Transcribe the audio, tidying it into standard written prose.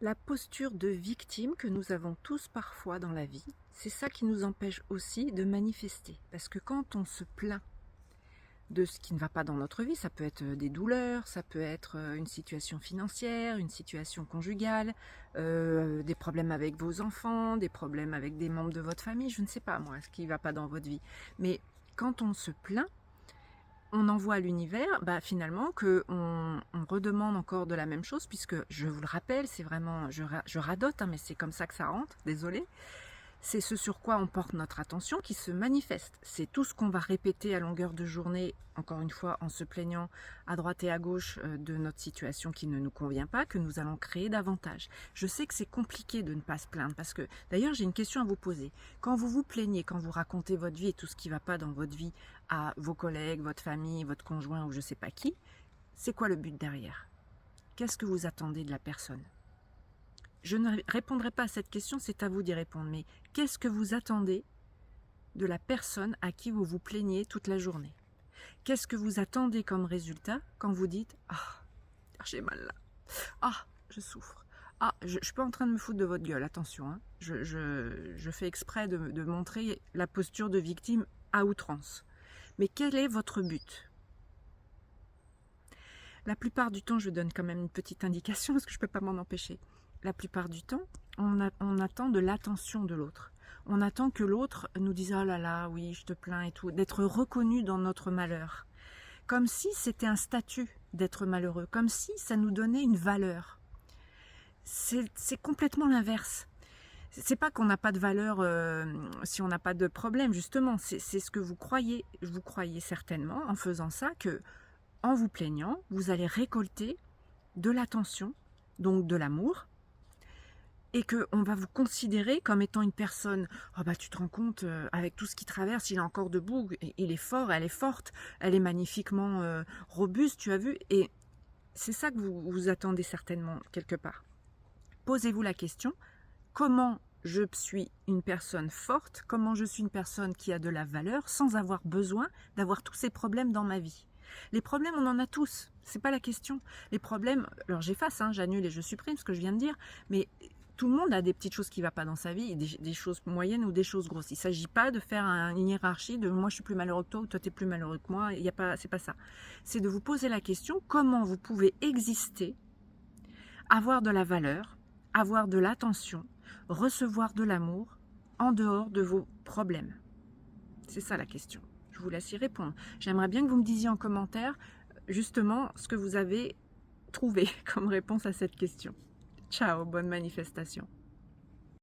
La posture de victime que nous avons tous parfois dans la vie, c'est ça qui nous empêche aussi de manifester. Parce que quand on se plaint de ce qui ne va pas dans notre vie, ça peut être des douleurs, ça peut être une situation financière, une situation conjugale, des problèmes avec vos enfants, des problèmes avec des membres de votre famille, je ne sais pas moi, ce qui ne va pas dans votre vie. Mais quand on se plaint, on envoie à l'univers finalement qu'on redemande encore de la même chose, puisque je vous le rappelle, c'est vraiment, je radote, mais c'est comme ça que ça rentre, désolé. C'est ce sur quoi on porte notre attention qui se manifeste. C'est tout ce qu'on va répéter à longueur de journée, encore une fois en se plaignant à droite et à gauche de notre situation qui ne nous convient pas, que nous allons créer davantage. Je sais que c'est compliqué de ne pas se plaindre, parce que d'ailleurs j'ai une question à vous poser. Quand vous vous plaignez, quand vous racontez votre vie et tout ce qui ne va pas dans votre vie à vos collègues, votre famille, votre conjoint ou je ne sais pas qui, c'est quoi le but derrière? Qu'est-ce que vous attendez de la personne? Je ne répondrai pas à cette question, c'est à vous d'y répondre. Mais qu'est-ce que vous attendez de la personne à qui vous vous plaignez toute la journée? Qu'est-ce que vous attendez comme résultat quand vous dites « Ah, j'ai mal là. Ah, je souffre. Ah, je suis pas en train de me foutre de votre gueule, attention. Hein. Je fais exprès de montrer la posture de victime à outrance. Mais quel est votre but ? La plupart du temps, je donne quand même une petite indication parce que je ne peux pas m'en empêcher. La plupart du temps, on attend de l'attention de l'autre. On attend que l'autre nous dise « Oh là là, oui, je te plains et tout », d'être reconnu dans notre malheur. Comme si c'était un statut d'être malheureux, comme si ça nous donnait une valeur. C'est complètement l'inverse. C'est pas qu'on n'a pas de valeur si on n'a pas de problème, justement. C'est ce que vous croyez. Vous croyez certainement, en faisant ça, que en vous plaignant, vous allez récolter de l'attention, donc de l'amour, et qu'on va vous considérer comme étant une personne, oh tu te rends compte, avec tout ce qu'il traverse, il est encore debout, il est fort, elle est forte, elle est magnifiquement robuste, tu as vu, et c'est ça que vous attendez certainement quelque part. Posez-vous la question, comment je suis une personne forte, comment je suis une personne qui a de la valeur, sans avoir besoin d'avoir tous ces problèmes dans ma vie. Les problèmes, on en a tous, c'est pas la question. Les problèmes, alors j'efface, j'annule et je supprime ce que je viens de dire, mais tout le monde a des petites choses qui ne vont pas dans sa vie, des choses moyennes ou des choses grosses. Il ne s'agit pas de faire une hiérarchie de moi je suis plus malheureux que toi ou toi tu es plus malheureux que moi, c'est pas ça. C'est de vous poser la question, comment vous pouvez exister, avoir de la valeur, avoir de l'attention, recevoir de l'amour en dehors de vos problèmes. C'est ça la question. Je vous laisse y répondre. J'aimerais bien que vous me disiez en commentaire justement ce que vous avez trouvé comme réponse à cette question. Ciao, bonne manifestation.